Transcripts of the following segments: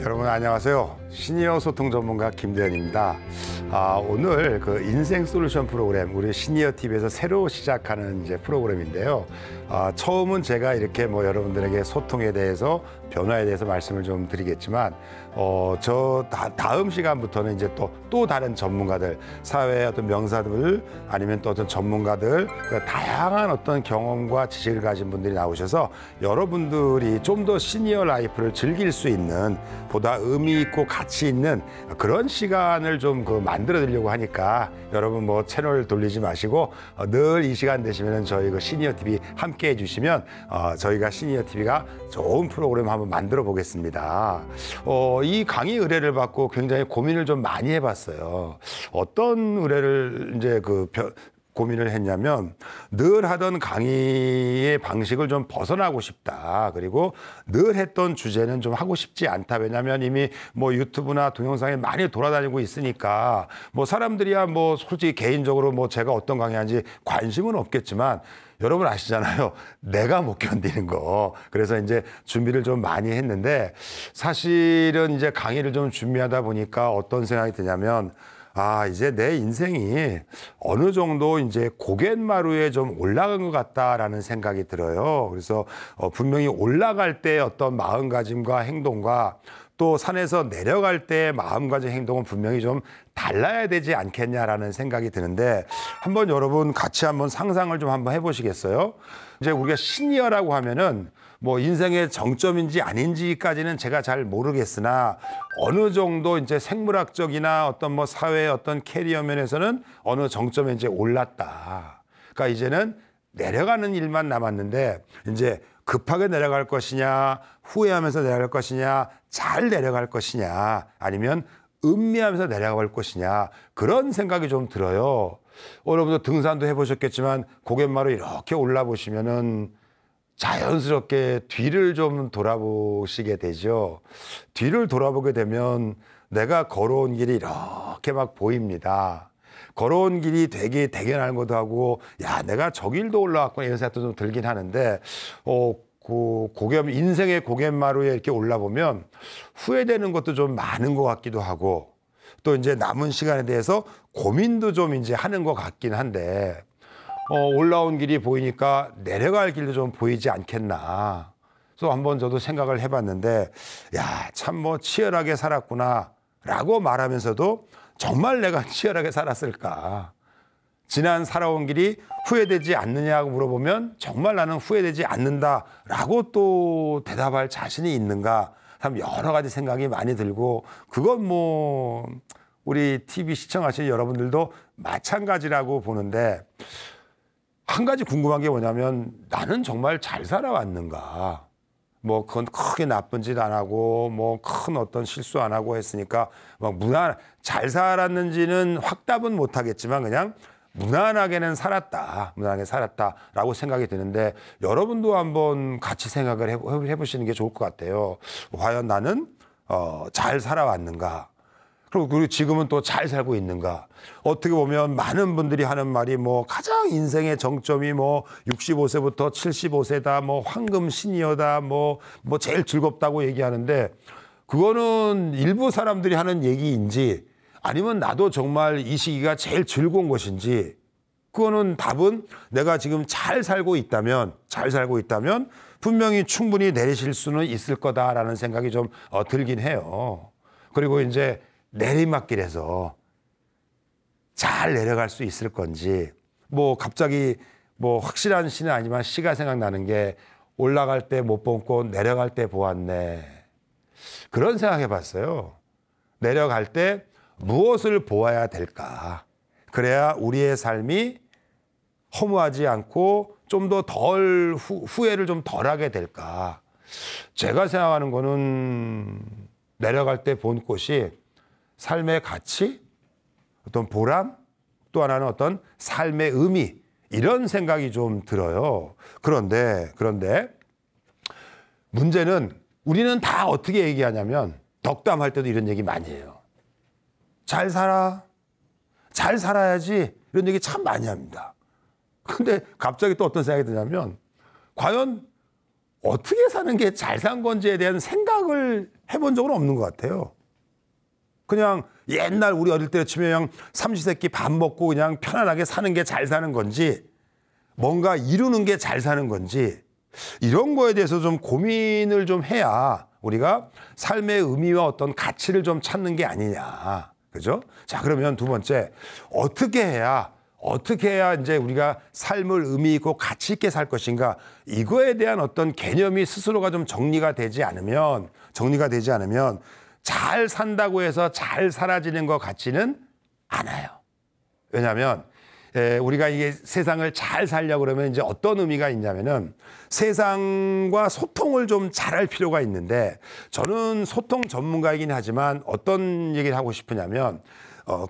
여러분 안녕하세요. 시니어 소통 전문가 김대현입니다. 오늘 그 인생 솔루션 프로그램 우리 시니어 TV에서 새로 시작하는 이제 프로그램인데요. 처음은 제가 이렇게 뭐 여러분들에게 소통에 대해서 변화에 대해서 말씀을 좀 드리겠지만 다음 시간부터는 이제 또 다른 전문가들, 사회의 어떤 명사들 아니면 또 어떤 전문가들, 다양한 어떤 경험과 지식을 가진 분들이 나오셔서 여러분들이 좀 더 시니어 라이프를 즐길 수 있는 보다 의미 있고 가치 있는 그런 시간을 좀 만들어 드리려고 하니까 여러분 뭐 채널 돌리지 마시고 늘 이 시간 되시면 저희 그 시니어 TV 함께 해주시면 저희가 시니어 TV가 좋은 프로그램 한번 만들어 보겠습니다. 이 강의 의뢰를 받고 굉장히 고민을 좀 많이 해봤어요. 어떤 의뢰를 이제 고민을 했냐면 늘 하던 강의의 방식을 좀 벗어나고 싶다. 그리고 늘 했던 주제는 좀 하고 싶지 않다. 왜냐하면 이미 뭐 유튜브나 동영상에 많이 돌아다니고 있으니까 뭐 사람들이야 뭐 솔직히 개인적으로 뭐 제가 어떤 강의하는지 관심은 없겠지만 여러분 아시잖아요. 내가 못 견디는 거. 그래서 이제 준비를 좀 많이 했는데 사실은 이제 강의를 좀 준비하다 보니까 어떤 생각이 드냐면 이제 내 인생이 어느 정도 이제 고갯마루에 좀 올라간 것 같다라는 생각이 들어요. 그래서 분명히 올라갈 때 어떤 마음가짐과 행동과 또 산에서 내려갈 때의 마음가짐 행동은 분명히 좀 달라야 되지 않겠냐라는 생각이 드는데 한번 여러분 같이 한번 상상을 좀 한번 해보시겠어요? 이제 우리가 시니어라고 하면은 뭐 인생의 정점인지 아닌지까지는 제가 잘 모르겠으나 어느 정도 이제 생물학적이나 어떤 뭐 사회의 어떤 캐리어 면에서는 어느 정점에 이제 올랐다. 그러니까 이제는 내려가는 일만 남았는데 이제 급하게 내려갈 것이냐, 후회하면서 내려갈 것이냐, 잘 내려갈 것이냐, 아니면 음미하면서 내려갈 것이냐 그런 생각이 좀 들어요. 여러분도 등산도 해보셨겠지만 고갯마루 이렇게 올라보시면은 자연스럽게 뒤를 좀 돌아보시게 되죠. 뒤를 돌아보게 되면 내가 걸어온 길이 이렇게 막 보입니다. 걸어온 길이 되게 대견한 것도 하고 야 내가 저 길도 올라왔구나 이런 생각도 좀 들긴 하는데 인생의 고갯마루에 이렇게 올라보면 후회되는 것도 좀 많은 것 같기도 하고 또 이제 남은 시간에 대해서 고민도 좀 이제 하는 것 같긴 한데 올라온 길이 보이니까 내려갈 길도 좀 보이지 않겠나. 그래서 한번 저도 생각을 해봤는데 야, 참 뭐 치열하게 살았구나 라고 말하면서도 정말 내가 치열하게 살았을까. 지난 살아온 길이 후회되지 않느냐고 물어보면 정말 나는 후회되지 않는다라고 또 대답할 자신이 있는가. 참 여러 가지 생각이 많이 들고 그건 뭐 우리 TV 시청하시는 여러분들도 마찬가지라고 보는데 한 가지 궁금한 게 뭐냐면 나는 정말 잘 살아왔는가. 뭐 그건 크게 나쁜 짓 안 하고 뭐 큰 어떤 실수 안 하고 했으니까 막 잘 살았는지는 확답은 못 하겠지만 그냥 무난하게는 살았다. 무난하게 살았다라고 생각이 드는데 여러분도 한번 같이 생각을 해보시는 게 좋을 것 같아요. 과연 나는 잘 살아왔는가? 그리고 지금은 또 잘 살고 있는가? 어떻게 보면 많은 분들이 하는 말이 뭐 가장 인생의 정점이 뭐 65세부터 75세다, 뭐 황금 시니어다, 뭐 제일 즐겁다고 얘기하는데 그거는 일부 사람들이 하는 얘기인지 아니면 나도 정말 이 시기가 제일 즐거운 것인지 그거는 답은 내가 지금 잘 살고 있다면 분명히 충분히 내리실 수는 있을 거다라는 생각이 좀 들긴 해요. 그리고 이제 내리막길에서 잘 내려갈 수 있을 건지 뭐 갑자기 뭐 확실한 시는 아니지만 시가 생각나는 게 올라갈 때 못 본 꽃 내려갈 때 보았네 그런 생각해 봤어요. 내려갈 때 무엇을 보아야 될까 그래야 우리의 삶이 허무하지 않고 좀 더 덜 후회를 좀 덜하게 될까. 제가 생각하는 거는 내려갈 때 본 꽃이 삶의 가치, 어떤 보람, 또 하나는 어떤 삶의 의미 이런 생각이 좀 들어요. 그런데 문제는 우리는 다 어떻게 얘기하냐면 덕담할 때도 이런 얘기 많이 해요. 잘 살아, 잘 살아야지 이런 얘기 참 많이 합니다. 근데 갑자기 또 어떤 생각이 드냐면 과연 어떻게 사는 게 잘 산 건지에 대한 생각을 해본 적은 없는 것 같아요. 그냥 옛날 우리 어릴 때 치면 그냥 삼시세끼 밥 먹고 그냥 편안하게 사는 게 잘 사는 건지, 뭔가 이루는 게 잘 사는 건지, 이런 거에 대해서 좀 고민을 좀 해야 우리가 삶의 의미와 어떤 가치를 좀 찾는 게 아니냐. 그죠? 자, 그러면 두 번째, 어떻게 해야 이제 우리가 삶을 의미 있고 가치 있게 살 것인가? 이거에 대한 어떤 개념이 스스로가 좀 정리가 되지 않으면 잘 산다고 해서 잘 살아지는 것 같지는 않아요. 왜냐하면 우리가 이게 세상을 잘 살려고 그러면 이제 어떤 의미가 있냐면은 세상과 소통을 좀 잘할 필요가 있는데, 저는 소통 전문가이긴 하지만 어떤 얘기를 하고 싶으냐면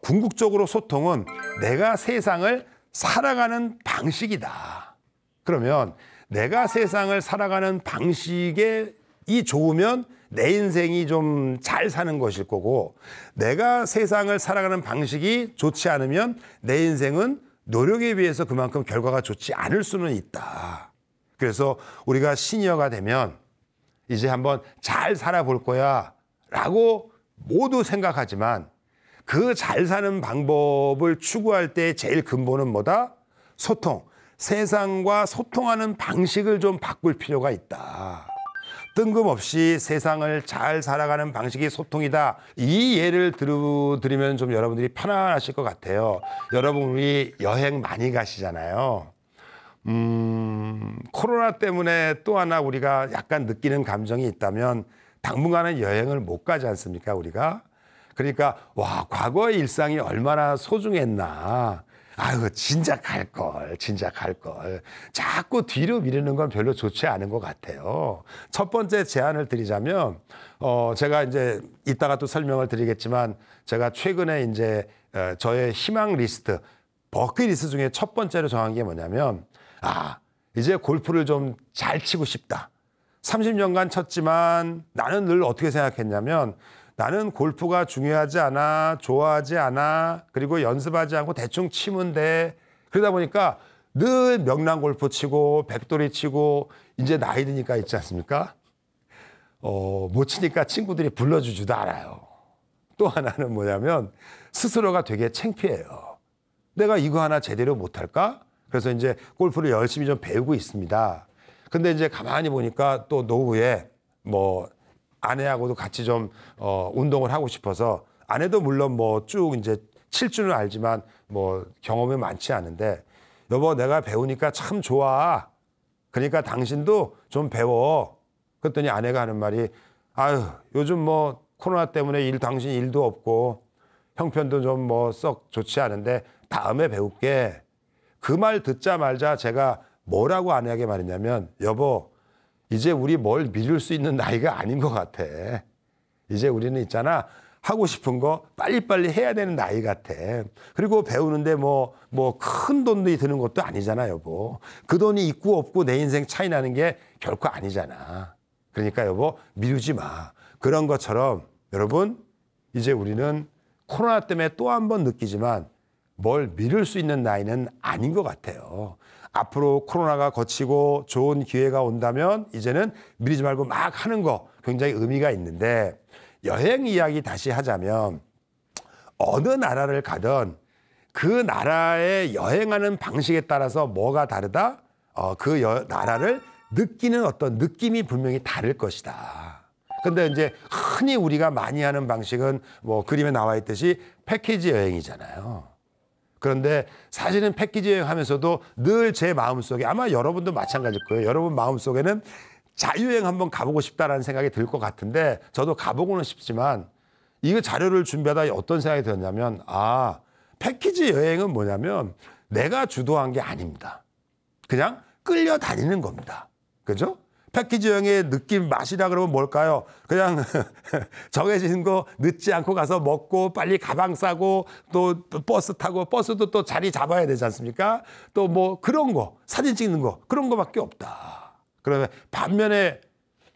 궁극적으로 소통은 내가 세상을 살아가는 방식이다. 그러면 내가 세상을 살아가는 방식이 좋으면 내 인생이 좀 잘 사는 것일 거고, 내가 세상을 살아가는 방식이 좋지 않으면 내 인생은 노력에 비해서 그만큼 결과가 좋지 않을 수는 있다. 그래서 우리가 시니어가 되면 이제 한번 잘 살아볼 거야 라고 모두 생각하지만, 그 잘 사는 방법을 추구할 때 제일 근본은 뭐다? 소통. 세상과 소통하는 방식을 좀 바꿀 필요가 있다. 뜬금없이 세상을 잘 살아가는 방식이 소통이다. 이 예를 들으면 좀 여러분들이 편안하실 것 같아요. 여러분, 우리 여행 많이 가시잖아요. 코로나 때문에 또 하나 우리가 약간 느끼는 감정이 있다면 당분간은 여행을 못 가지 않습니까, 우리가? 그러니까 와, 과거의 일상이 얼마나 소중했나. 아유, 진작 갈 걸. 자꾸 뒤로 미루는 건 별로 좋지 않은 것 같아요. 첫 번째 제안을 드리자면, 제가 이제 이따가 또 설명을 드리겠지만, 제가 최근에 이제 저의 희망 리스트, 버킷리스트 중에 첫 번째로 정한 게 뭐냐면, 이제 골프를 좀 잘 치고 싶다. 30년간 쳤지만 나는 늘 어떻게 생각했냐면, 나는 골프가 중요하지 않아, 좋아하지 않아, 그리고 연습하지 않고 대충 치면 돼. 그러다 보니까 늘 명랑 골프 치고 백돌이 치고, 이제 나이 드니까 있지 않습니까? 못 치니까 친구들이 불러주지도 않아요. 또 하나는 뭐냐면 스스로가 되게 창피해요. 내가 이거 하나 제대로 못할까? 그래서 이제 골프를 열심히 좀 배우고 있습니다. 근데 이제 가만히 보니까 또 노후에 뭐 아내하고도 같이 좀 운동을 하고 싶어서, 아내도 물론 뭐 쭉 이제 칠 줄은 알지만 뭐 경험이 많지 않은데, 여보, 내가 배우니까 참 좋아. 그러니까 당신도 좀 배워. 그랬더니 아내가 하는 말이, 아유, 요즘 뭐 코로나 때문에 당신 일도 없고 형편도 좀 뭐 썩 좋지 않은데 다음에 배울게. 그 말 듣자마자 제가 뭐라고 아내에게 말했냐면, 여보, 이제 우리 뭘 미룰 수 있는 나이가 아닌 것 같아. 이제 우리는 있잖아, 하고 싶은 거 빨리빨리 해야 되는 나이 같아. 그리고 배우는데 뭐 큰 돈이 드는 것도 아니잖아, 여보. 그 돈이 있고 없고 내 인생 차이 나는 게 결코 아니잖아. 그러니까 여보, 미루지 마. 그런 것처럼 여러분, 이제 우리는 코로나 때문에 또 한 번 느끼지만 뭘 미룰 수 있는 나이는 아닌 것 같아요. 앞으로 코로나가 거치고 좋은 기회가 온다면 이제는 미루지 말고 막 하는 거 굉장히 의미가 있는데, 여행 이야기 다시 하자면 어느 나라를 가든 그 나라의 여행하는 방식에 따라서 뭐가 다르다? 나라를 느끼는 어떤 느낌이 분명히 다를 것이다. 근데 이제 흔히 우리가 많이 하는 방식은 뭐 그림에 나와 있듯이 패키지 여행이잖아요. 그런데 사실은 패키지 여행하면서도 늘 제 마음속에, 아마 여러분도 마찬가지일 거예요. 여러분 마음속에는 자유여행 한번 가보고 싶다라는 생각이 들 것 같은데, 저도 가보고는 싶지만 이거 자료를 준비하다 어떤 생각이 들었냐면, 패키지 여행은 뭐냐면 내가 주도한 게 아닙니다. 그냥 끌려다니는 겁니다. 그죠? 패키지 여행의 느낌, 맛이라 그러면 뭘까요? 그냥 정해진 거 늦지 않고 가서 먹고 빨리 가방 싸고 또 버스 타고, 버스도 또 자리 잡아야 되지 않습니까? 또 뭐 그런 거, 사진 찍는 거, 그런 거밖에 없다. 그러면 반면에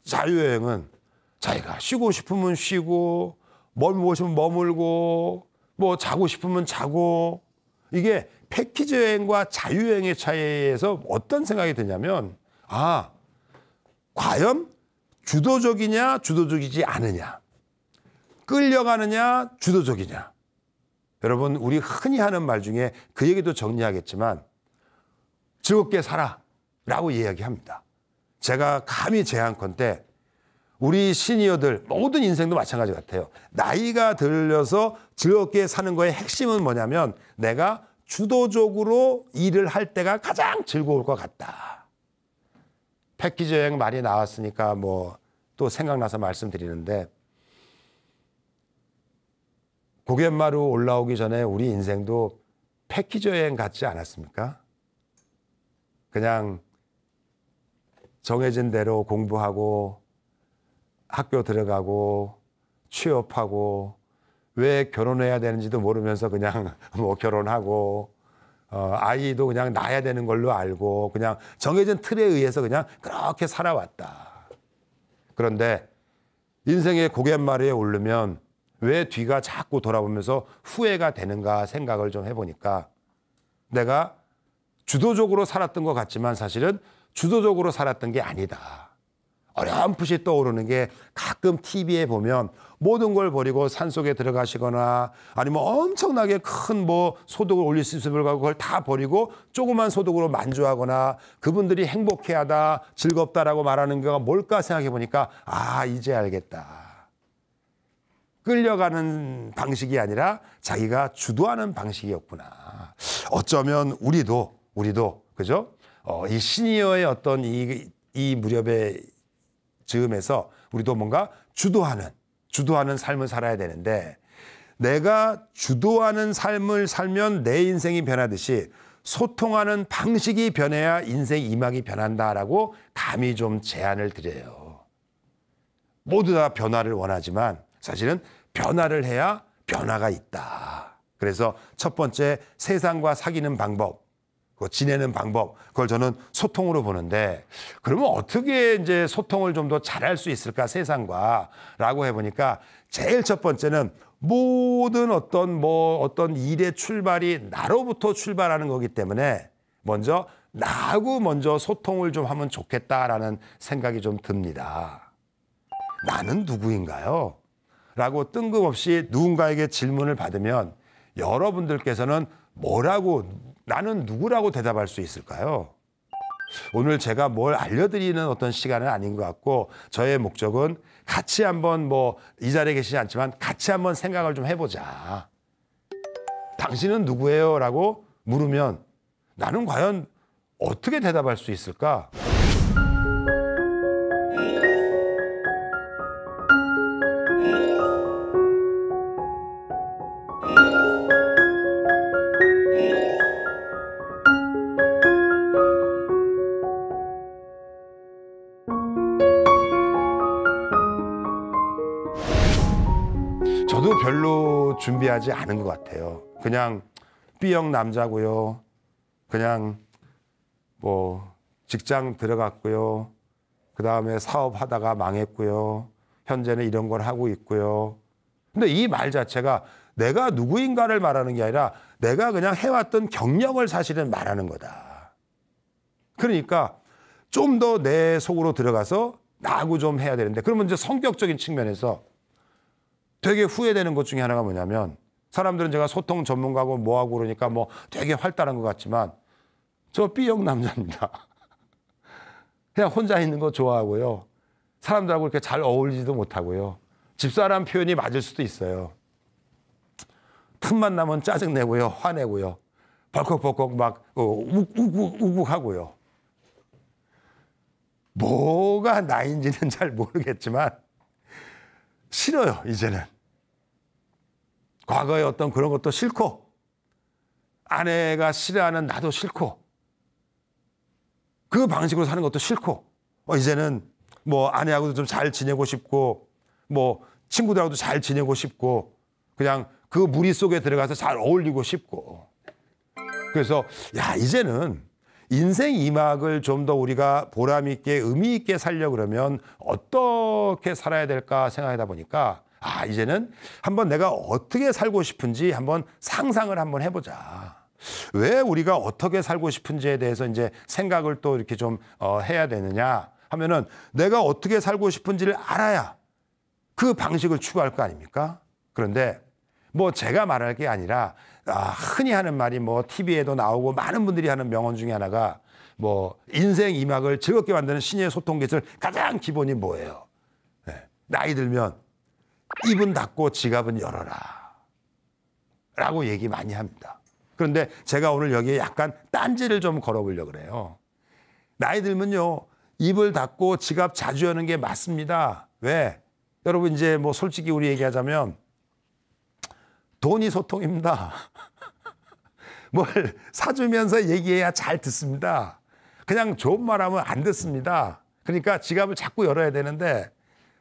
자유여행은 자기가 쉬고 싶으면 쉬고, 머물고 싶으면 머물고, 뭐 자고 싶으면 자고. 이게 패키지 여행과 자유여행의 차이에서 어떤 생각이 드냐면, 과연 주도적이냐 주도적이지 않으냐, 끌려가느냐 주도적이냐. 여러분, 우리 흔히 하는 말 중에 그 얘기도 정리하겠지만 즐겁게 살아 라고 이야기합니다. 제가 감히 제안컨대 우리 시니어들 모든 인생도 마찬가지 같아요. 나이가 들려서 즐겁게 사는 거의 핵심은 뭐냐면 내가 주도적으로 일을 할 때가 가장 즐거울 것 같다. 패키지 여행 말이 나왔으니까 뭐 또 생각나서 말씀드리는데, 고갯마루 올라오기 전에 우리 인생도 패키지 여행 같지 않았습니까? 그냥 정해진 대로 공부하고 학교 들어가고 취업하고 왜 결혼해야 되는지도 모르면서 그냥 뭐 결혼하고 아이도 그냥 낳아야 되는 걸로 알고 그냥 정해진 틀에 의해서 그냥 그렇게 살아왔다. 그런데 인생의 고갯마루에 오르면 왜 뒤가 자꾸 돌아보면서 후회가 되는가 생각을 좀 해보니까 내가 주도적으로 살았던 것 같지만 사실은 주도적으로 살았던 게 아니다. 어렴풋이 떠오르는 게 가끔 TV에 보면 모든 걸 버리고 산속에 들어가시거나 아니면 엄청나게 큰 뭐 소득을 올릴 수 있음을 가지고 그걸 다 버리고 조그만 소득으로 만족하거나 그분들이 행복해하다, 즐겁다라고 말하는 게 뭘까 생각해 보니까 아, 이제 알겠다. 끌려가는 방식이 아니라 자기가 주도하는 방식이었구나. 어쩌면 우리도 그죠? 이 시니어의 어떤 이 무렵의 즈음에서 우리도 뭔가 주도하는 삶을 살아야 되는데, 내가 주도하는 삶을 살면 내 인생이 변하듯이 소통하는 방식이 변해야 인생 이막이 변한다라고 감히 좀 제안을 드려요. 모두 다 변화를 원하지만 사실은 변화를 해야 변화가 있다. 그래서 첫 번째, 세상과 사귀는 방법, 지내는 방법, 그걸 저는 소통으로 보는데, 그러면 어떻게 이제 소통을 좀 더 잘할 수 있을까 세상과 라고 해보니까 제일 첫 번째는 모든 어떤 일의 출발이 나로부터 출발하는 거기 때문에 나하고 먼저 소통을 좀 하면 좋겠다라는 생각이 좀 듭니다. 나는 누구인가요? 라고 뜬금없이 누군가에게 질문을 받으면 여러분들께서는 나는 누구라고 대답할 수 있을까요? 오늘 제가 뭘 알려드리는 어떤 시간은 아닌 것 같고, 저의 목적은 같이 한번 이 자리에 계시지 않지만 같이 한번 생각을 좀 해보자. 당신은 누구예요? 라고 물으면 나는 과연 어떻게 대답할 수 있을까? 저도 별로 준비하지 않은 것 같아요. 그냥 B형 남자고요. 그냥 직장 들어갔고요. 그 다음에 사업하다가 망했고요. 현재는 이런 걸 하고 있고요. 근데 이 말 자체가 내가 누구인가를 말하는 게 아니라 내가 그냥 해왔던 경력을 사실은 말하는 거다. 그러니까 좀 더 내 속으로 들어가서 나하고 좀 해야 되는데, 그러면 이제 성격적인 측면에서 되게 후회되는 것 중에 하나가 뭐냐면, 사람들은 제가 소통 전문가고 뭐하고 그러니까 되게 활달한 것 같지만 저 B형 남자입니다. 그냥 혼자 있는 거 좋아하고요. 사람들하고 그렇게 잘 어울리지도 못하고요. 집사람 표현이 맞을 수도 있어요. 틈만 나면 짜증내고요. 화내고요. 벌컥벌컥 우국우국하고요. 뭐가 나인지는 잘 모르겠지만 싫어요, 이제는. 과거의 어떤 그런 것도 싫고, 아내가 싫어하는 나도 싫고, 그 방식으로 사는 것도 싫고, 이제는 아내하고도 좀 잘 지내고 싶고, 친구들하고도 잘 지내고 싶고, 그냥 그 무리 속에 들어가서 잘 어울리고 싶고. 그래서 이제는 인생 이막을 좀 더 우리가 보람 있게 의미 있게 살려고 그러면 어떻게 살아야 될까 생각하다 보니까 이제는 한번 내가 어떻게 살고 싶은지 한번 상상을 한번 해보자. 왜 우리가 어떻게 살고 싶은지에 대해서 이제 생각을 또 이렇게 좀 해야 되느냐. 하면은 내가 어떻게 살고 싶은지를 알아야 그 방식을 추구할 거 아닙니까? 그런데 뭐 제가 말할 게 아니라 흔히 하는 말이 뭐 TV에도 나오고 많은 분들이 하는 명언 중에 하나가 뭐 인생 2막을 즐겁게 만드는 신의 소통 기술 가장 기본이 뭐예요? 네. 나이 들면 입은 닫고 지갑은 열어라 라고 얘기 많이 합니다. 그런데 제가 오늘 여기에 약간 딴지를 좀 걸어보려고 그래요. 나이 들면요, 입을 닫고 지갑 자주 여는 게 맞습니다. 왜? 여러분 이제 뭐 솔직히 우리 얘기하자면 돈이 소통입니다. 뭘 사주면서 얘기해야 잘 듣습니다. 그냥 좋은 말하면 안 듣습니다. 그러니까 지갑을 자꾸 열어야 되는데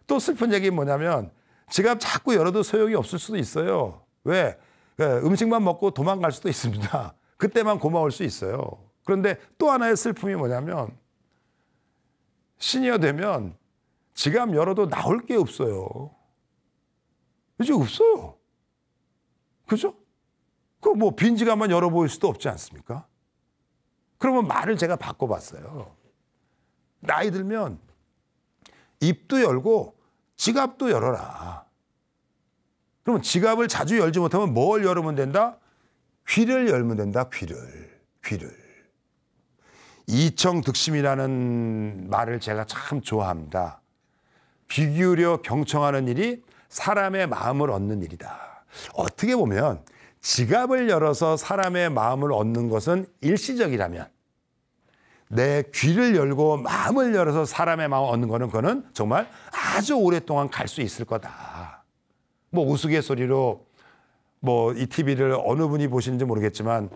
또 슬픈 얘기 뭐냐면 지갑 자꾸 열어도 소용이 없을 수도 있어요. 왜? 음식만 먹고 도망갈 수도 있습니다. 그때만 고마울 수 있어요. 그런데 또 하나의 슬픔이 뭐냐면 시니어 되면 지갑 열어도 나올 게 없어요. 이제 없어요. 그죠? 그 뭐 빈 지갑만 열어 보일 수도 없지 않습니까? 그러면 말을 제가 바꿔봤어요. 나이 들면 입도 열고 지갑도 열어라. 그러면 지갑을 자주 열지 못하면 뭘 열으면 된다? 귀를 열면 된다. 귀를. 이청득심이라는 말을 제가 참 좋아합니다. 귀 기울여 경청하는 일이 사람의 마음을 얻는 일이다. 어떻게 보면 지갑을 열어서 사람의 마음을 얻는 것은 일시적이라면 내 귀를 열고 마음을 열어서 사람의 마음을 얻는 거는 그거는 정말 아주 오랫동안 갈 수 있을 거다. 뭐 우스갯소리로 뭐 이 TV를 어느 분이 보시는지 모르겠지만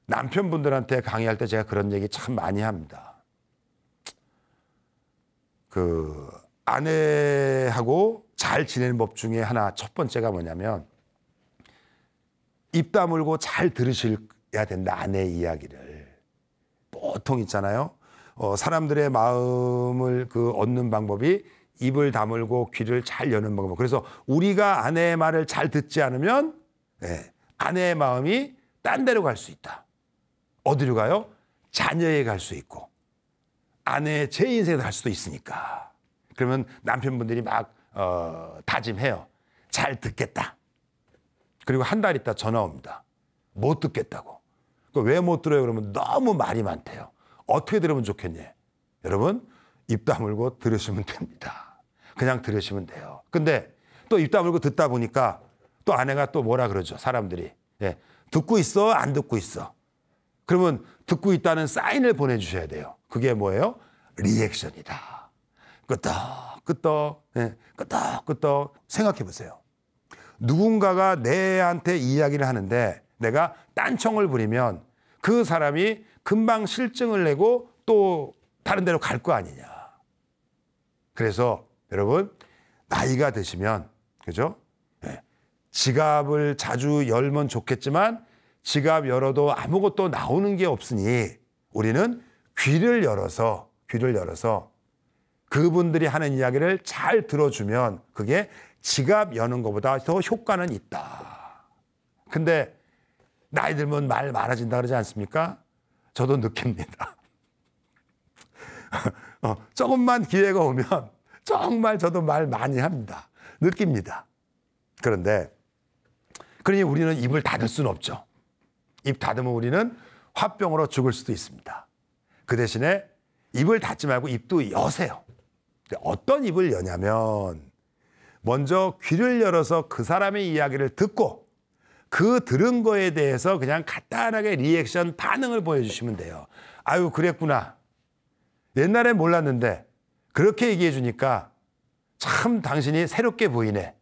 남편분들한테 강의할 때 제가 그런 얘기 참 많이 합니다. 그 아내하고 잘 지내는 법 중에 하나 첫 번째가 뭐냐면 입 다물고 잘 들으셔야 된다. 아내의 이야기를. 보통 있잖아요. 사람들의 마음을 얻는 방법이 입을 다물고 귀를 잘 여는 방법. 그래서 우리가 아내의 말을 잘 듣지 않으면 아내의 마음이 딴 데로 갈 수 있다. 어디로 가요? 자녀에 갈 수 있고 아내의 제 인생에 갈 수도 있으니까. 그러면 남편분들이 막 다짐해요. 잘 듣겠다. 그리고 한 달 있다 전화 옵니다. 못 듣겠다고. 왜 못 들어요? 그러면 너무 말이 많대요. 어떻게 들으면 좋겠니? 여러분 입 다물고 들으시면 됩니다. 그냥 들으시면 돼요. 근데 또 입 다물고 듣다 보니까 또 아내가 또 뭐라 그러죠. 사람들이. 듣고 있어? 안 듣고 있어? 그러면 듣고 있다는 사인을 보내주셔야 돼요. 그게 뭐예요? 리액션이다. 끄떡끄떡 끄떡끄떡. 생각해 보세요. 누군가가 내한테 이야기를 하는데 내가 딴청을 부리면 그 사람이 금방 실증을 내고 또 다른 데로 갈 거 아니냐. 그래서 여러분 나이가 드시면 그죠? 지갑을 자주 열면 좋겠지만 지갑 열어도 아무것도 나오는 게 없으니 우리는 귀를 열어서 그분들이 하는 이야기를 잘 들어주면 그게 지갑 여는 것보다 더 효과는 있다. 근데 나이 들면 말 많아진다 그러지 않습니까? 저도 느낍니다. 조금만 기회가 오면 정말 저도 말 많이 합니다. 느낍니다. 그런데 그러니 우리는 입을 닫을 수는 없죠. 입 닫으면 우리는 화병으로 죽을 수도 있습니다. 그 대신에 입을 닫지 말고 입도 여세요. 어떤 입을 여냐면 먼저 귀를 열어서 그 사람의 이야기를 듣고 그 들은 거에 대해서 그냥 간단하게 리액션 반응을 보여주시면 돼요. 아유 그랬구나. 옛날엔 몰랐는데 그렇게 얘기해 주니까 참 당신이 새롭게 보이네.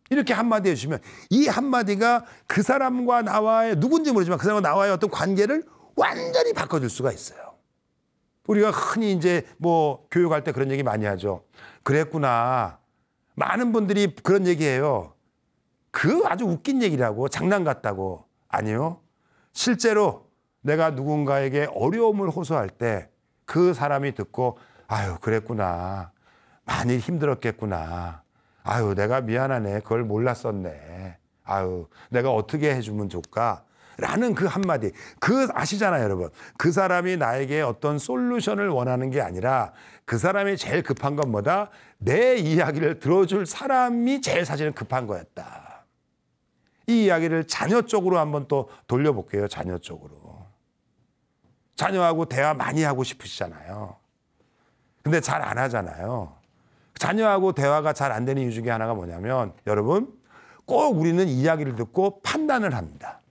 이렇게 한마디 해주시면 이 한마디가 그 사람과 나와의 누군지 모르지만 그 사람과 나와의 어떤 관계를 완전히 바꿔줄 수가 있어요. 우리가 흔히 이제 뭐 교육할 때 그런 얘기 많이 하죠. 그랬구나. 많은 분들이 그런 얘기해요. 그 아주 웃긴 얘기라고 장난 같다고. 아니요. 실제로 내가 누군가에게 어려움을 호소할 때 그 사람이 듣고 아유 그랬구나. 많이 힘들었겠구나. 아유 내가 미안하네. 그걸 몰랐었네. 아유 내가 어떻게 해주면 좋을까. 라는 그 한마디. 아시잖아요, 여러분. 그 사람이 나에게 어떤 솔루션을 원하는 게 아니라 그 사람이 제일 급한 건 뭐다? 내 이야기를 들어줄 사람이 제일 사실은 급한 거였다. 이 이야기를 자녀 쪽으로 한번 또 돌려볼게요, 자녀 쪽으로. 자녀하고 대화 많이 하고 싶으시잖아요. 근데 잘 안 하잖아요. 자녀하고 대화가 잘 안 되는 이유 중에 하나가 뭐냐면 여러분, 꼭 우리는 이야기를 듣고 판단을 합니다.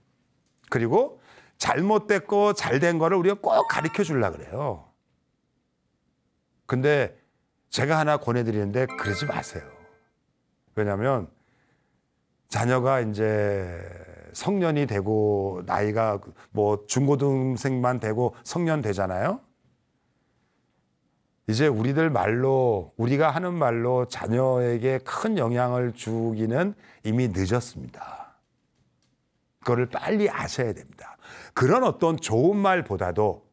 그리고 잘못됐고 잘된 거를 우리가 꼭 가르쳐 주려고 그래요. 근데 제가 하나 권해드리는데 그러지 마세요. 왜냐하면 자녀가 이제 성년이 되고 나이가 뭐 중고등생만 되고 성년 되잖아요. 이제 우리가 하는 말로 자녀에게 큰 영향을 주기는 이미 늦었습니다. 그거를 빨리 아셔야 됩니다. 그런 어떤 좋은 말보다도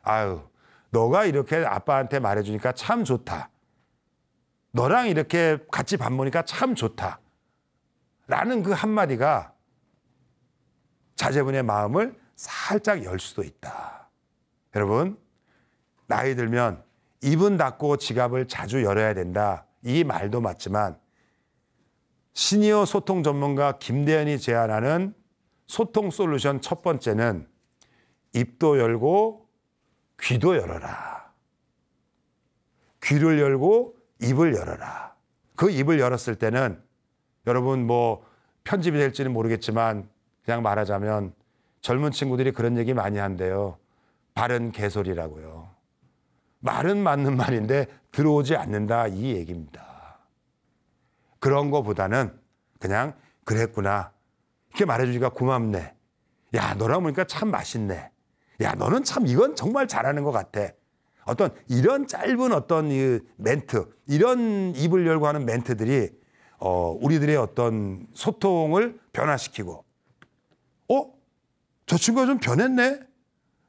아유, 너가 이렇게 아빠한테 말해주니까 참 좋다. 너랑 이렇게 같이 밥 먹으니까 참 좋다. 라는 그 한마디가 자제분의 마음을 살짝 열 수도 있다. 여러분, 나이 들면 입은 닫고 지갑을 자주 열어야 된다. 이 말도 맞지만 시니어 소통 전문가 김대현이 제안하는 소통 솔루션 첫 번째는 입도 열고 귀도 열어라. 귀를 열고 입을 열어라. 그 입을 열었을 때는 여러분 뭐 편집이 될지는 모르겠지만 그냥 말하자면 젊은 친구들이 그런 얘기 많이 한대요. 바른 개소리라고요. 말은 맞는 말인데 들어오지 않는다 이 얘기입니다. 그런 거보다는 그냥 그랬구나. 이렇게 말해주니까 고맙네. 야, 너랑 보니까 참 맛있네. 야, 너는 참 이건 정말 잘하는 것 같아. 어떤 이런 짧은 어떤 이 멘트, 이런 입을 열고 하는 멘트들이 우리들의 어떤 소통을 변화시키고 저 친구가 좀 변했네?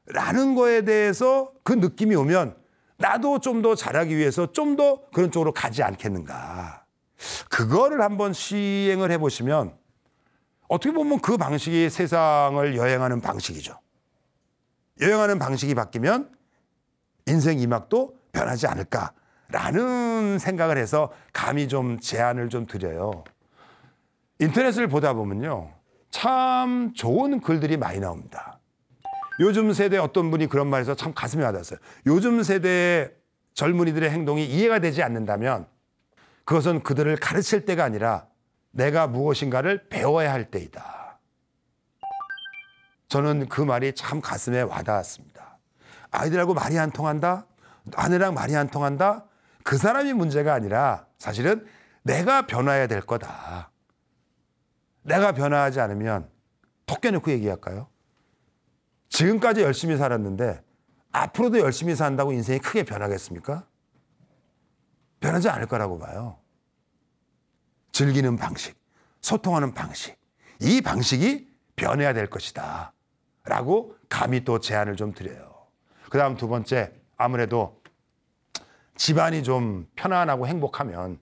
라는 거에 대해서 그 느낌이 오면 나도 좀 더 잘하기 위해서 좀 더 그런 쪽으로 가지 않겠는가. 그거를 한번 시행을 해보시면 어떻게 보면 그 방식이 세상을 여행하는 방식이죠. 여행하는 방식이 바뀌면 인생 이막도 변하지 않을까라는 생각을 해서 감히 좀 제안을 좀 드려요. 인터넷을 보다 보면요. 참 좋은 글들이 많이 나옵니다. 요즘 세대 어떤 분이 그런 말에서 참 가슴이 와닿았어요. 요즘 세대의 젊은이들의 행동이 이해가 되지 않는다면 그것은 그들을 가르칠 때가 아니라 내가 무엇인가를 배워야 할 때이다. 저는 그 말이 참 가슴에 와닿았습니다. 아이들하고 말이 안 통한다? 아내랑 말이 안 통한다? 그 사람이 문제가 아니라 사실은 내가 변화해야 될 거다. 내가 변화하지 않으면 톡 깨놓고 얘기할까요? 지금까지 열심히 살았는데 앞으로도 열심히 산다고 인생이 크게 변하겠습니까? 변하지 않을 거라고 봐요. 즐기는 방식, 소통하는 방식, 이 방식이 변해야 될 것이다 라고 감히 또 제안을 좀 드려요. 그 다음 두 번째, 아무래도 집안이 좀 편안하고 행복하면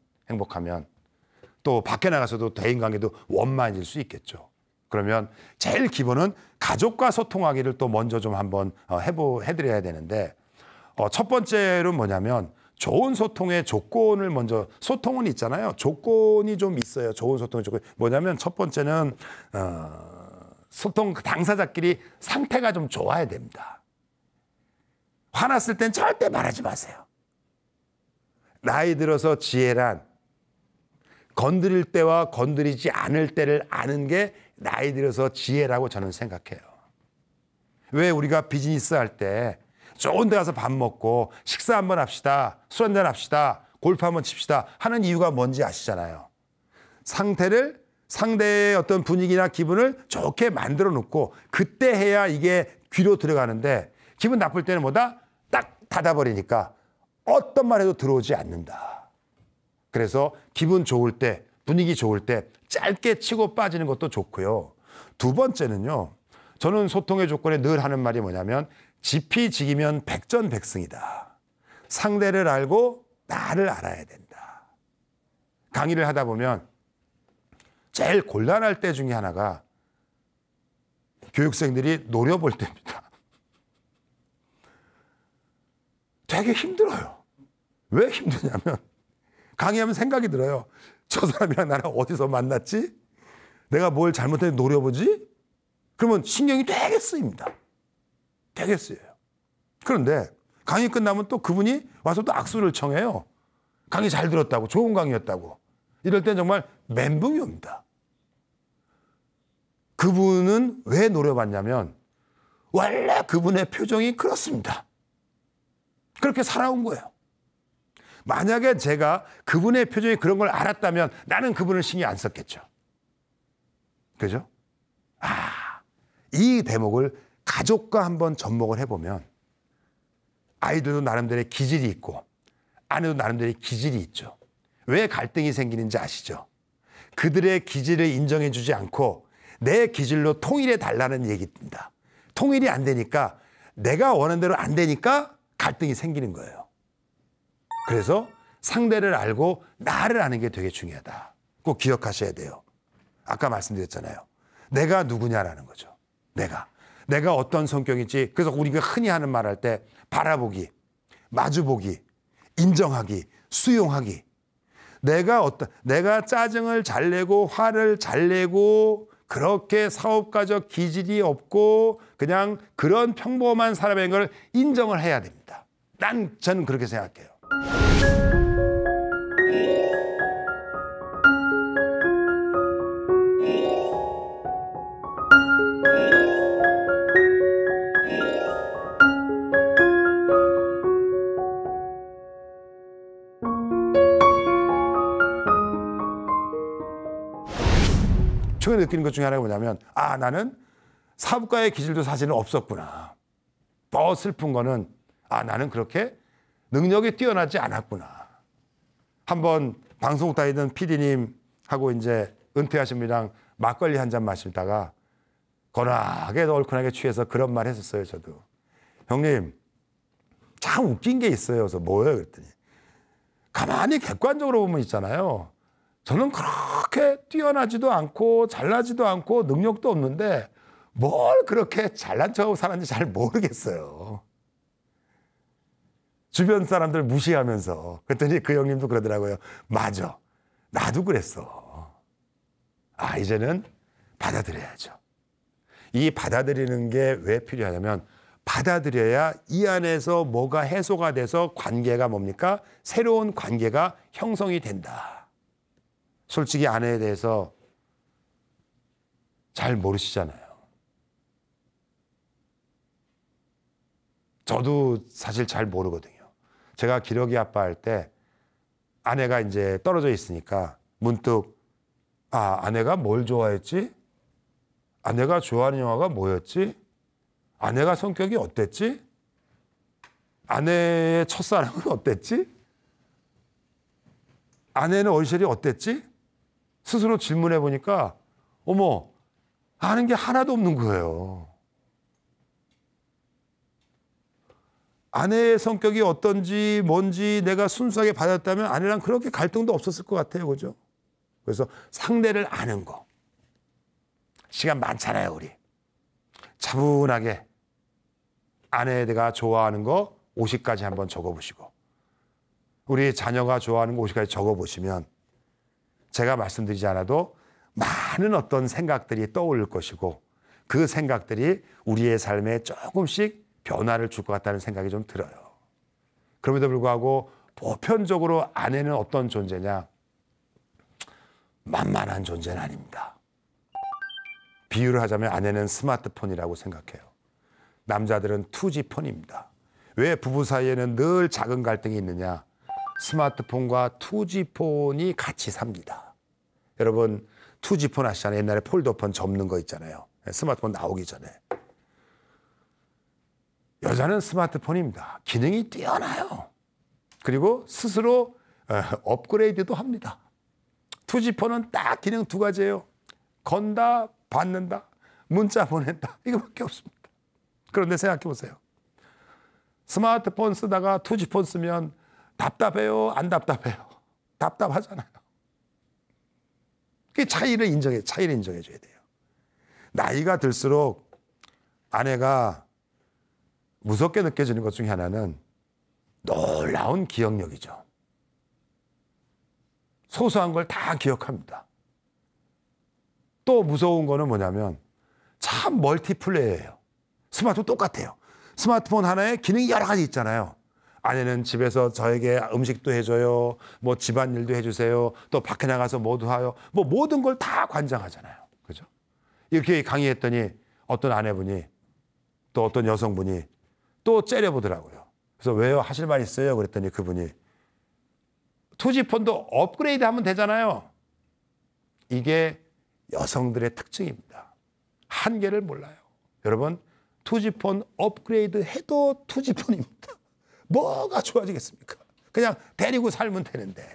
또 밖에 나가서도 대인관계도 원만해질 수 있겠죠. 그러면 제일 기본은 가족과 소통하기를 또 먼저 좀 한번 해드려야 되는데 첫 번째는 뭐냐면 좋은 소통의 조건을 먼저, 소통은 있잖아요. 조건이 좀 있어요. 좋은 소통의 조건이 뭐냐면 첫 번째는 소통 당사자끼리 상태가 좀 좋아야 됩니다. 화났을 땐 절대 말하지 마세요. 나이 들어서 지혜란 건드릴 때와 건드리지 않을 때를 아는 게 나이 들어서 지혜라고 저는 생각해요. 왜 우리가 비즈니스 할 때 좋은 데 가서 밥 먹고 식사 한번 합시다, 술 한잔 합시다, 골프 한번 칩시다 하는 이유가 뭔지 아시잖아요. 상대의 어떤 분위기나 기분을 좋게 만들어 놓고 그때 해야 이게 귀로 들어가는데 기분 나쁠 때는 뭐다? 딱 닫아버리니까 어떤 말 해도 들어오지 않는다. 그래서 기분 좋을 때, 분위기 좋을 때 짧게 치고 빠지는 것도 좋고요. 두 번째는요. 저는 소통의 조건에 늘 하는 말이 뭐냐면 지피지기면 백전백승이다. 상대를 알고 나를 알아야 된다. 강의를 하다 보면 제일 곤란할 때 중에 하나가 교육생들이 노려볼 때입니다. 되게 힘들어요. 왜 힘드냐면 강의하면 생각이 들어요. 저 사람이랑 나랑 어디서 만났지? 내가 뭘 잘못했는지 노려보지? 그러면 신경이 되게 쓰입니다. 되게 쓰여요. 그런데 강의 끝나면 또 그분이 와서 또 악수를 청해요. 강의 잘 들었다고, 좋은 강의였다고. 이럴 땐 정말 멘붕이 옵니다. 그분은 왜 노려봤냐면 원래 그분의 표정이 그렇습니다. 그렇게 살아온 거예요. 만약에 제가 그분의 표정이 그런 걸 알았다면 나는 그분을 신경 안 썼겠죠. 그죠? 이 대목을 가족과 한번 접목을 해보면 아이들도 나름대로의 기질이 있고 아내도 나름대로의 기질이 있죠. 왜 갈등이 생기는지 아시죠? 그들의 기질을 인정해 주지 않고 내 기질로 통일해 달라는 얘기입니다. 통일이 안 되니까 내가 원하는 대로 안 되니까 갈등이 생기는 거예요. 그래서 상대를 알고 나를 아는 게 되게 중요하다. 꼭 기억하셔야 돼요. 아까 말씀드렸잖아요. 내가 누구냐라는 거죠. 내가 어떤 성격인지. 그래서 우리가 흔히 하는 말 할 때 바라보기, 마주보기, 인정하기, 수용하기. 내가 짜증을 잘 내고 화를 잘 내고 그렇게 사업가적 기질이 없고 그냥 그런 평범한 사람인 걸 인정을 해야 됩니다. 저는 그렇게 생각해요. 최근에 느끼는 것 중에 하나가 뭐냐면 나는 사업가의 기질도 사실은 없었구나. 더 슬픈 거는 나는 그렇게 능력이 뛰어나지 않았구나. 한번 방송국 다니던 PD님하고 이제 은퇴하신 분이랑 막걸리 한 잔 마시다가 거나하게 얼큰하게 취해서 그런 말 했었어요. 저도. 형님 참 웃긴 게 있어요. 그래서 뭐예요? 그랬더니 가만히 객관적으로 보면 있잖아요. 저는 그렇게 뛰어나지도 않고 잘나지도 않고 능력도 없는데 뭘 그렇게 잘난 척하고 살았는지 잘 모르겠어요. 주변 사람들 무시하면서. 그랬더니 그 형님도 그러더라고요. 맞아. 나도 그랬어. 이제는 받아들여야죠. 이 받아들이는 게 왜 필요하냐면 받아들여야 이 안에서 뭐가 해소가 돼서 관계가 뭡니까? 새로운 관계가 형성이 된다. 솔직히 아내에 대해서 잘 모르시잖아요. 저도 사실 잘 모르거든요. 제가 기러기 아빠 할 때 아내가 이제 떨어져 있으니까 문득 아내가 뭘 좋아했지? 아내가 좋아하는 영화가 뭐였지? 아내가 성격이 어땠지? 아내의 첫사랑은 어땠지? 아내는 얼굴이 어땠지? 스스로 질문해 보니까 어머, 아는 게 하나도 없는 거예요. 아내의 성격이 어떤지 뭔지 내가 순수하게 받았다면 아내랑 그렇게 갈등도 없었을 것 같아요. 그죠? 그래서 상대를 아는 거. 시간 많잖아요, 우리. 차분하게 아내가 좋아하는 거 50가지 한번 적어보시고 우리 자녀가 좋아하는 거 50가지 적어보시면 제가 말씀드리지 않아도 많은 어떤 생각들이 떠오를 것이고 그 생각들이 우리의 삶에 조금씩 변화를 줄 것 같다는 생각이 좀 들어요. 그럼에도 불구하고 보편적으로 아내는 어떤 존재냐? 만만한 존재는 아닙니다. 비유를 하자면 아내는 스마트폰이라고 생각해요. 남자들은 2G 폰입니다. 왜 부부 사이에는 늘 작은 갈등이 있느냐? 스마트폰과 2G 폰이 같이 삽니다. 여러분 2G 폰 아시잖아요. 옛날에 폴더폰 접는 거 있잖아요. 스마트폰 나오기 전에. 여자는 스마트폰입니다. 기능이 뛰어나요. 그리고 스스로 업그레이드도 합니다. 2G 폰은 딱 기능 2가지예요. 건다, 받는다, 문자 보낸다. 이거밖에 없습니다. 그런데 생각해 보세요. 스마트폰 쓰다가 2G 폰 쓰면 답답해요? 안 답답해요? 답답하잖아요. 그 차이를 인정해 줘야 돼요. 나이가 들수록 아내가 무섭게 느껴지는 것 중에 하나는 놀라운 기억력이죠. 소소한 걸 다 기억합니다. 또 무서운 거는 뭐냐면 참 멀티플레이예요. 스마트폰 똑같아요. 스마트폰 하나에 기능이 여러 가지 있잖아요. 아내는 집에서 저에게 음식도 해줘요. 뭐 집안일도 해주세요. 또 밖에 나가서 뭐도 하요. 뭐 모든 걸 다 관장하잖아요. 그죠? 이렇게 강의했더니 어떤 아내분이 또 어떤 여성분이 또 째려보더라고요. 그래서 왜요? 하실 말 있어요? 그랬더니 그분이 투지폰도 업그레이드 하면 되잖아요. 이게 여성들의 특징입니다. 한계를 몰라요. 여러분, 투지폰 업그레이드 해도 투지폰입니다. 뭐가 좋아지겠습니까? 그냥 데리고 살면 되는데.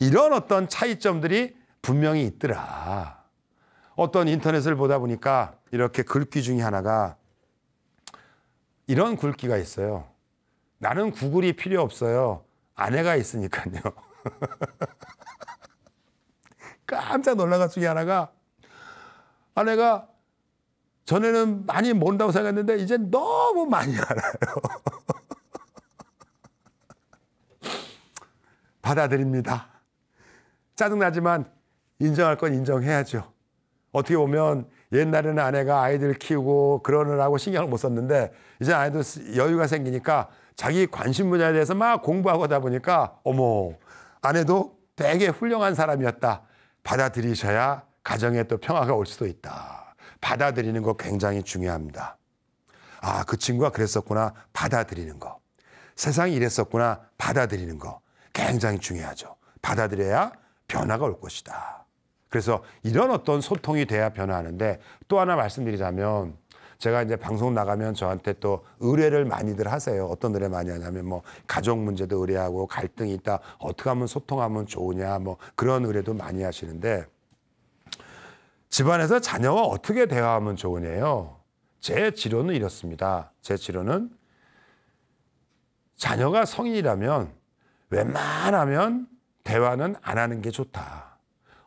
이런 어떤 차이점들이 분명히 있더라. 어떤 인터넷을 보다 보니까 이렇게 글귀 중에 하나가 이런 글귀가 있어요. 나는 구글이 필요 없어요. 아내가 있으니까요. 깜짝 놀란 것 중에 하나가 아내가 전에는 많이 모른다고 생각했는데 이제 너무 많이 알아요. 받아들입니다. 짜증나지만 인정할 건 인정해야죠. 어떻게 보면 옛날에는 아내가 아이들 키우고 그러느라고 신경을 못 썼는데 이제 아이도 여유가 생기니까 자기 관심 분야에 대해서 막 공부하고 하다 보니까 어머, 아내도 되게 훌륭한 사람이었다. 받아들이셔야 가정에 또 평화가 올 수도 있다. 받아들이는 거 굉장히 중요합니다. 아, 그 친구가 그랬었구나. 받아들이는 거. 세상이 이랬었구나. 받아들이는 거. 굉장히 중요하죠. 받아들여야 변화가 올 것이다. 그래서 이런 어떤 소통이 돼야 변화하는데 또 하나 말씀드리자면 제가 이제 방송 나가면 저한테 또 의뢰를 많이들 하세요. 어떤 의뢰 많이 하냐면 뭐 가족 문제도 의뢰하고 갈등이 있다. 어떻게 하면 소통하면 좋으냐 뭐 그런 의뢰도 많이 하시는데 집안에서 자녀와 어떻게 대화하면 좋으냐요. 제 지론은 이렇습니다. 제 지론은 자녀가 성인이라면 웬만하면 대화는 안 하는 게 좋다.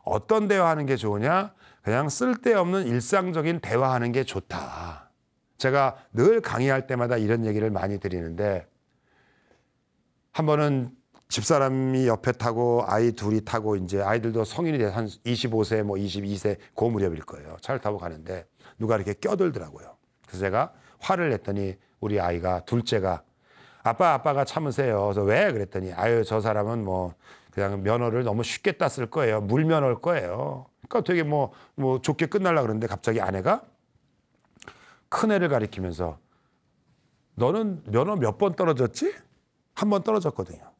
어떤 대화하는 게 좋으냐? 그냥 쓸데없는 일상적인 대화하는 게 좋다. 제가 늘 강의할 때마다 이런 얘기를 많이 드리는데 한 번은 집사람이 옆에 타고 아이 둘이 타고 이제 아이들도 성인이 돼서 한 25세 뭐 22세 그 무렵일 거예요. 차를 타고 가는데 누가 이렇게 껴들더라고요. 그래서 제가 화를 냈더니 우리 아이가 둘째가 아빠가 참으세요. 그래서 왜? 그랬더니 아유 저 사람은 뭐 그냥 면허를 너무 쉽게 땄을 거예요. 물면허일 거예요. 그러니까 되게 뭐 좋게 끝날라 그러는데 갑자기 아내가 큰애를 가리키면서 너는 면허 몇 번 떨어졌지? 한 번 떨어졌거든요.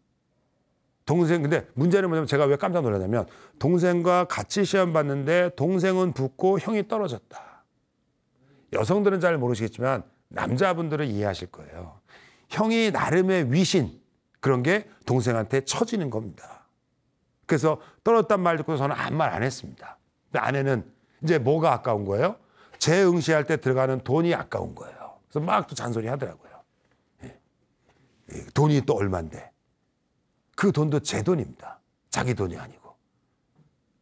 동생 근데 문제는 뭐냐면 제가 왜 깜짝 놀랐냐면 동생과 같이 시험 봤는데 동생은 붙고 형이 떨어졌다. 여성들은 잘 모르시겠지만 남자분들은 이해하실 거예요. 형이 나름의 위신 그런 게 동생한테 처지는 겁니다. 그래서 떨어졌단 말 듣고 저는 아무 말 안 했습니다. 근데 아내는 이제 뭐가 아까운 거예요? 재응시할 때 들어가는 돈이 아까운 거예요. 그래서 막 또 잔소리 하더라고요. 예. 돈이 또 얼만데. 그 돈도 제 돈입니다. 자기 돈이 아니고.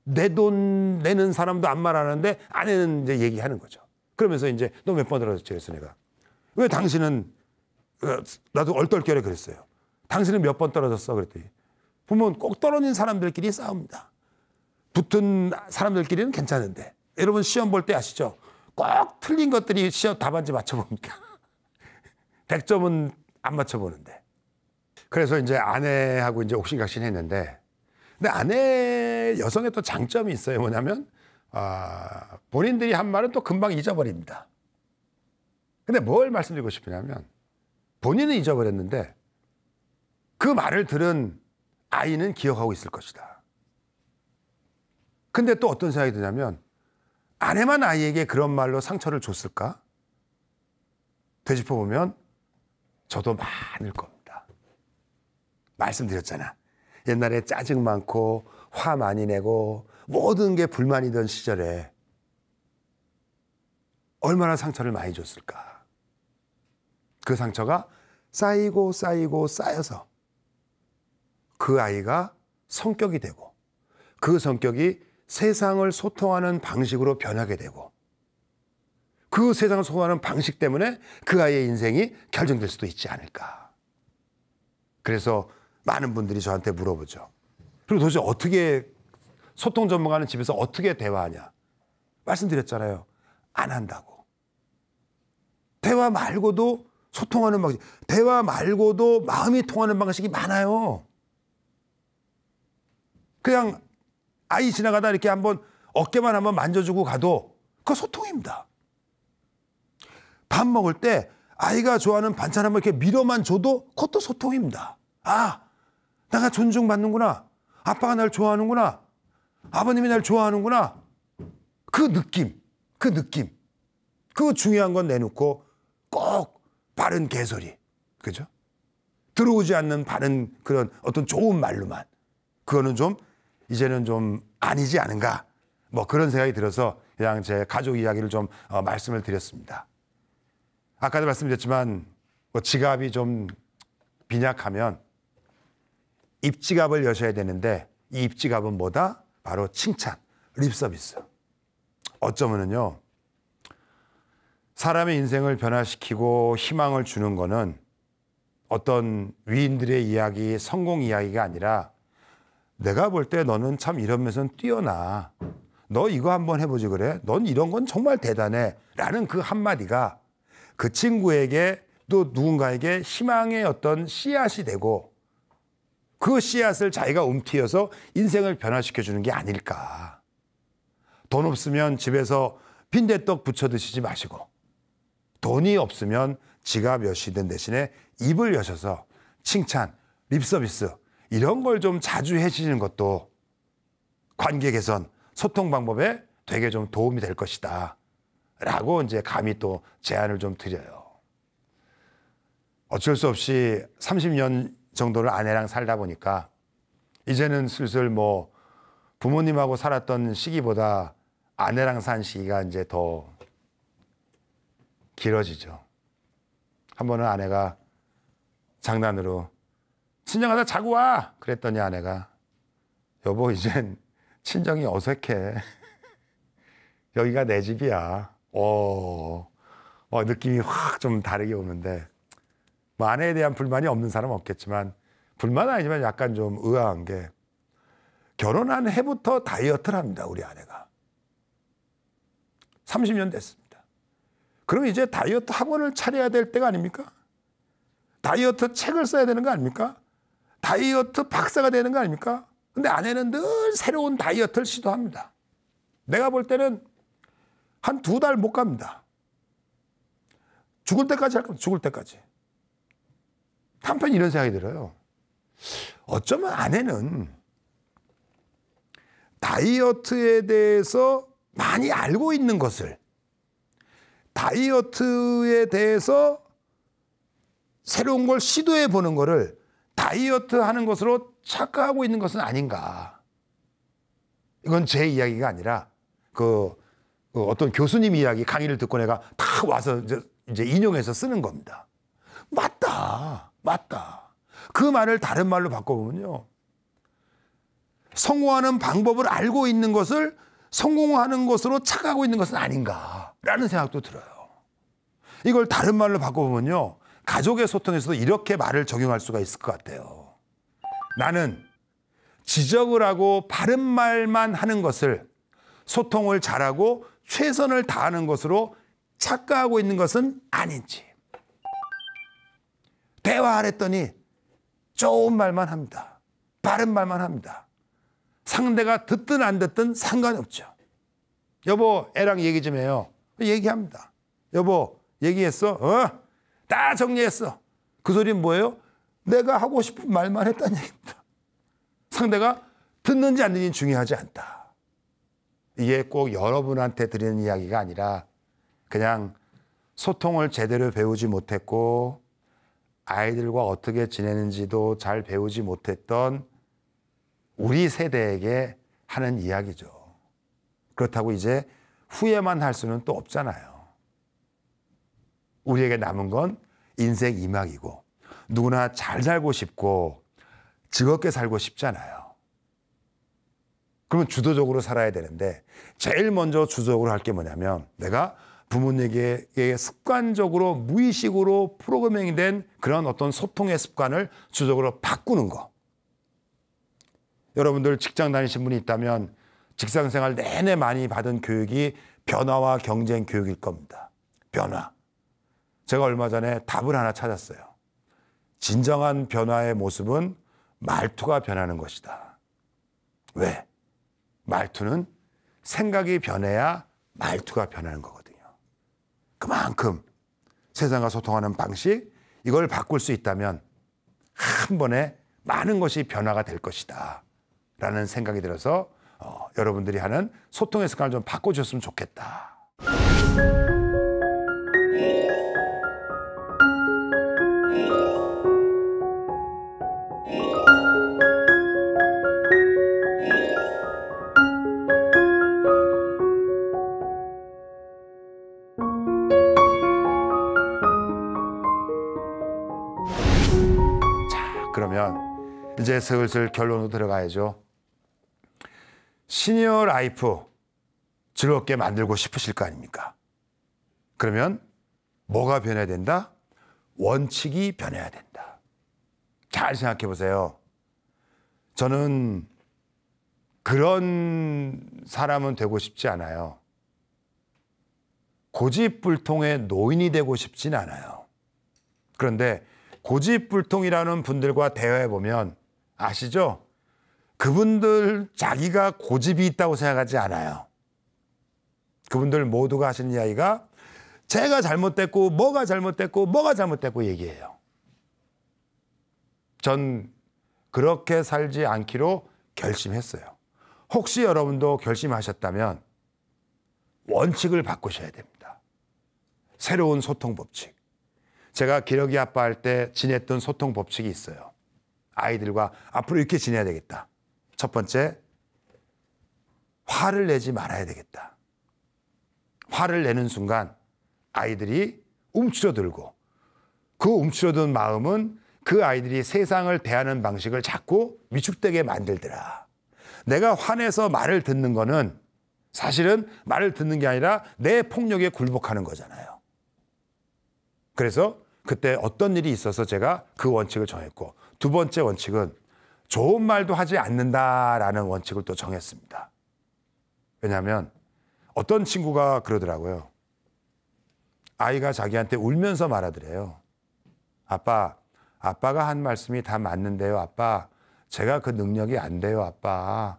내 돈 내는 사람도 아무 말 안 하는데 아내는 이제 얘기하는 거죠. 그러면서 이제 너 몇 번 떨어졌지? 그래서 내가 왜 당신은 나도 얼떨결에 그랬어요. 당신은 몇 번 떨어졌어? 그랬더니 보면 꼭 떨어진 사람들끼리 싸웁니다. 붙은 사람들끼리는 괜찮은데 여러분 시험 볼 때 아시죠? 꼭 틀린 것들이 시험 답안지 맞춰봅니까? 100점은 안 맞춰보는데. 그래서 이제 아내하고 이제 옥신각신했는데 근데 아내 여성의 또 장점이 있어요. 뭐냐면 본인들이 한 말은 또 금방 잊어버립니다. 근데 뭘 말씀드리고 싶으냐면 본인은 잊어버렸는데 그 말을 들은 아이는 기억하고 있을 것이다. 근데 또 어떤 생각이 드냐면 아내만 아이에게 그런 말로 상처를 줬을까? 되짚어보면 저도 많을 겁니다. 말씀드렸잖아. 옛날에 짜증 많고 화 많이 내고 모든 게 불만이던 시절에 얼마나 상처를 많이 줬을까? 그 상처가 쌓이고 쌓이고 쌓여서 그 아이가 성격이 되고 그 성격이 세상을 소통하는 방식으로 변하게 되고 그 세상을 소통하는 방식 때문에 그 아이의 인생이 결정될 수도 있지 않을까. 그래서 많은 분들이 저한테 물어보죠. 그리고 도대체 어떻게 소통 전문가는 집에서 어떻게 대화하냐. 말씀드렸잖아요. 안 한다고. 대화 말고도 소통하는 방식, 대화 말고도 마음이 통하는 방식이 많아요. 그냥 아이 지나가다 이렇게 한번 어깨만 한번 만져주고 가도 그거 소통입니다. 밥 먹을 때 아이가 좋아하는 반찬 한번 이렇게 밀어만 줘도 그것도 소통입니다. 아, 내가 존중받는구나. 아빠가 날 좋아하는구나. 아버님이 날 좋아하는구나. 그 느낌. 그 중요한 건 내놓고 꼭 바른 개소리. 그죠? 들어오지 않는 바른 그런 어떤 좋은 말로만. 그거는 좀 이제는 좀 아니지 않은가. 뭐 그런 생각이 들어서 그냥 제 가족 이야기를 좀 말씀을 드렸습니다. 아까도 말씀드렸지만 뭐 지갑이 좀 빈약하면 입지갑을 여셔야 되는데 이 입지갑은 뭐다? 바로 칭찬, 립서비스. 어쩌면은요. 사람의 인생을 변화시키고 희망을 주는 거는 어떤 위인들의 이야기, 성공 이야기가 아니라 내가 볼 때 너는 참 이런 면에서는 뛰어나. 너 이거 한번 해보지 그래? 넌 이런 건 정말 대단해. 라는 그 한마디가 그 친구에게 또 누군가에게 희망의 어떤 씨앗이 되고 그 씨앗을 자기가 움트여서 인생을 변화시켜주는 게 아닐까. 돈 없으면 집에서 빈대떡 부쳐 드시지 마시고 돈이 없으면 지갑 여시던 대신에 입을 여셔서 칭찬, 립서비스 이런 걸 좀 자주 해주시는 것도 관계 개선, 소통 방법에 되게 좀 도움이 될 것이다. 라고 이제 감히 또 제안을 좀 드려요. 어쩔 수 없이 30년 정도를 아내랑 살다 보니까 이제는 슬슬 뭐 부모님하고 살았던 시기보다 아내랑 산 시기가 이제 더 길어지죠. 한 번은 아내가 장난으로 친정가서 자고 와! 그랬더니 아내가 여보 이젠 친정이 어색해. 여기가 내 집이야. 느낌이 확 좀 다르게 오는데 뭐 아내에 대한 불만이 없는 사람은 없겠지만 불만은 아니지만 약간 좀 의아한 게 결혼한 해부터 다이어트를 합니다. 우리 아내가. 30년 됐습니다. 그럼 이제 다이어트 학원을 차려야 될 때가 아닙니까? 다이어트 책을 써야 되는 거 아닙니까? 다이어트 박사가 되는 거 아닙니까? 근데 아내는 늘 새로운 다이어트를 시도합니다. 내가 볼 때는 한 2달 못 갑니다. 죽을 때까지 할 겁니다. 죽을 때까지. 한편 이런 생각이 들어요. 어쩌면 아내는 다이어트에 대해서 많이 알고 있는 것을 다이어트에 대해서 새로운 걸 시도해 보는 거를 다이어트 하는 것으로 착각하고 있는 것은 아닌가. 이건 제 이야기가 아니라 그 어떤 교수님 이야기 강의를 듣고 내가 다 와서 이제 인용해서 쓰는 겁니다. 맞다. 그 말을 다른 말로 바꿔보면요. 성공하는 방법을 알고 있는 것을 성공하는 것으로 착각하고 있는 것은 아닌가라는 생각도 들어요. 이걸 다른 말로 바꿔보면요. 가족의 소통에서도 이렇게 말을 적용할 수가 있을 것 같아요. 나는 지적을 하고 바른 말만 하는 것을 소통을 잘하고 최선을 다하는 것으로 착각하고 있는 것은 아닌지. 대화하랬더니 좋은 말만 합니다. 바른 말만 합니다. 상대가 듣든 안 듣든 상관이 없죠. 여보, 애랑 얘기 좀 해요. 얘기합니다. 여보, 얘기했어? 다 정리했어. 그 소리는 뭐예요? 내가 하고 싶은 말만 했다는 얘기입니다. 상대가 듣는지 안 듣는지 중요하지 않다. 이게 꼭 여러분한테 드리는 이야기가 아니라 그냥 소통을 제대로 배우지 못했고 아이들과 어떻게 지내는지도 잘 배우지 못했던 우리 세대에게 하는 이야기죠. 그렇다고 이제 후회만 할 수는 또 없잖아요. 우리에게 남은 건 인생 2막이고 누구나 잘 살고 싶고 즐겁게 살고 싶잖아요. 그러면 주도적으로 살아야 되는데 제일 먼저 주도적으로 할 게 뭐냐면 내가 부모님에게 습관적으로 무의식으로 프로그래밍이 된 그런 어떤 소통의 습관을 주적으로 바꾸는 거. 여러분들 직장 다니신 분이 있다면 직장 생활 내내 많이 받은 교육이 변화와 경쟁 교육일 겁니다. 변화. 제가 얼마 전에 답을 하나 찾았어요. 진정한 변화의 모습은 말투가 변하는 것이다. 왜? 말투는 생각이 변해야 말투가 변하는 거거든요. 그만큼 세상과 소통하는 방식, 이걸 바꿀 수 있다면 한 번에 많은 것이 변화가 될 것이다 라는 생각이 들어서 여러분들이 하는 소통의 습관을 좀 바꿔주셨으면 좋겠다. 그러면 이제 슬슬 결론으로 들어가야죠. 시니어 라이프 즐겁게 만들고 싶으실 거 아닙니까? 그러면 뭐가 변해야 된다? 원칙이 변해야 된다. 잘 생각해 보세요. 저는 그런 사람은 되고 싶지 않아요. 고집불통의 노인이 되고 싶진 않아요. 그런데 고집불통이라는 분들과 대화해 보면 아시죠? 그분들 자기가 고집이 있다고 생각하지 않아요. 그분들 모두가 하시는 이야기가 제가 잘못됐고 뭐가 잘못됐고 뭐가 잘못됐고 얘기해요. 전 그렇게 살지 않기로 결심했어요. 혹시 여러분도 결심하셨다면 원칙을 바꾸셔야 됩니다. 새로운 소통 법칙. 제가 기러기 아빠 할 때 지냈던 소통 법칙이 있어요. 아이들과 앞으로 이렇게 지내야 되겠다. 첫 번째, 화를 내지 말아야 되겠다. 화를 내는 순간 아이들이 움츠러들고 그 움츠러든 마음은 그 아이들이 세상을 대하는 방식을 자꾸 위축되게 만들더라. 내가 화내서 말을 듣는 거는 사실은 말을 듣는 게 아니라 내 폭력에 굴복하는 거잖아요. 그래서 그때 어떤 일이 있어서 제가 그 원칙을 정했고, 두 번째 원칙은 좋은 말도 하지 않는다라는 원칙을 또 정했습니다. 왜냐하면 어떤 친구가 그러더라고요. 아이가 자기한테 울면서 말하더래요. 아빠가 한 말씀이 다 맞는데요, 아빠. 제가 그 능력이 안 돼요, 아빠.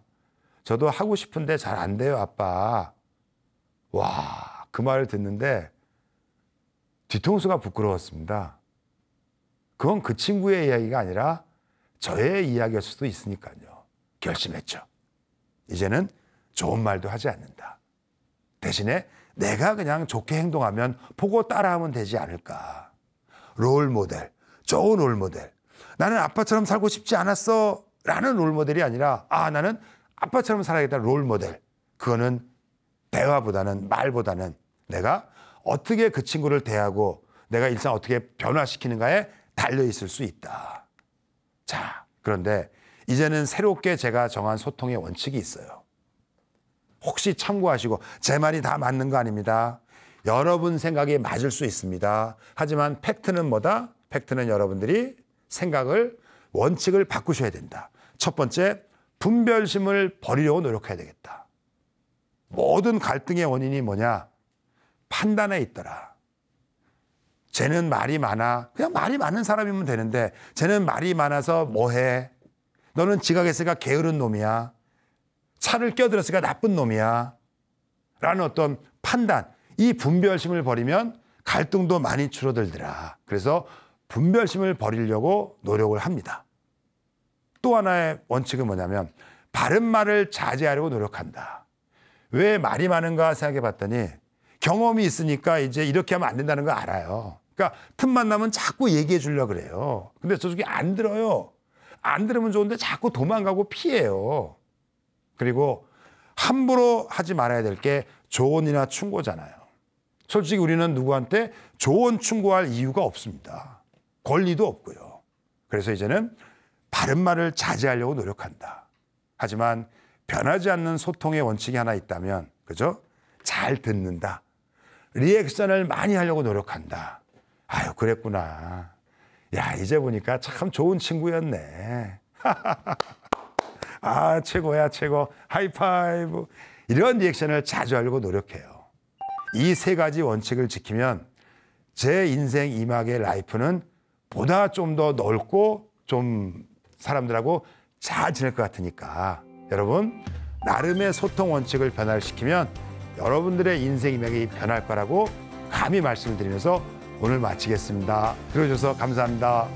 저도 하고 싶은데 잘 안 돼요, 아빠. 와, 그 말을 듣는데 뒤통수가 부끄러웠습니다. 그건 그 친구의 이야기가 아니라 저의 이야기일 수도 있으니까요. 결심했죠. 이제는 좋은 말도 하지 않는다. 대신에 내가 그냥 좋게 행동하면 보고 따라하면 되지 않을까. 롤 모델, 좋은 롤 모델. 나는 아빠처럼 살고 싶지 않았어 라는 롤 모델이 아니라 나는 아빠처럼 살아야겠다 롤 모델. 그거는 대화보다는 말보다는 내가 어떻게 그 친구를 대하고 내가 일상 어떻게 변화시키는가에 달려있을 수 있다. 자, 그런데 이제는 새롭게 제가 정한 소통의 원칙이 있어요. 혹시 참고하시고 제 말이 다 맞는 거 아닙니다. 여러분 생각이 맞을 수 있습니다. 하지만 팩트는 뭐다? 팩트는 여러분들이 생각을 원칙을 바꾸셔야 된다. 첫 번째, 분별심을 버리려고 노력해야 되겠다. 모든 갈등의 원인이 뭐냐? 판단에 있더라. 쟤는 말이 많아. 그냥 말이 많은 사람이면 되는데 쟤는 말이 많아서 뭐해? 너는 지각했으니까 게으른 놈이야. 차를 껴들었으니까 나쁜 놈이야. 라는 어떤 판단. 이 분별심을 버리면 갈등도 많이 줄어들더라. 그래서 분별심을 버리려고 노력을 합니다. 또 하나의 원칙은 뭐냐면 바른 말을 자제하려고 노력한다. 왜 말이 많은가 생각해 봤더니 경험이 있으니까 이제 이렇게 하면 안 된다는 거 알아요. 그러니까 틈만 나면 자꾸 얘기해 주려고 그래요. 근데 저쪽이 안 들어요. 안 들으면 좋은데 자꾸 도망가고 피해요. 그리고 함부로 하지 말아야 될 게 조언이나 충고잖아요. 솔직히 우리는 누구한테 조언 충고할 이유가 없습니다. 권리도 없고요. 그래서 이제는 바른 말을 자제하려고 노력한다. 하지만 변하지 않는 소통의 원칙이 하나 있다면, 그죠? 잘 듣는다. 리액션을 많이 하려고 노력한다. 아유, 그랬구나. 야, 이제 보니까 참 좋은 친구였네. 아, 최고야, 최고. 하이파이브. 이런 리액션을 자주 하려고 노력해요. 이 세 가지 원칙을 지키면 제 인생 이막의 라이프는 보다 좀 더 넓고 좀 사람들하고 잘 지낼 것 같으니까 여러분, 나름의 소통 원칙을 변화시키면 여러분들의 인생 이막이 변할 거라고 감히 말씀을 드리면서 오늘 마치겠습니다. 들어주셔서 감사합니다.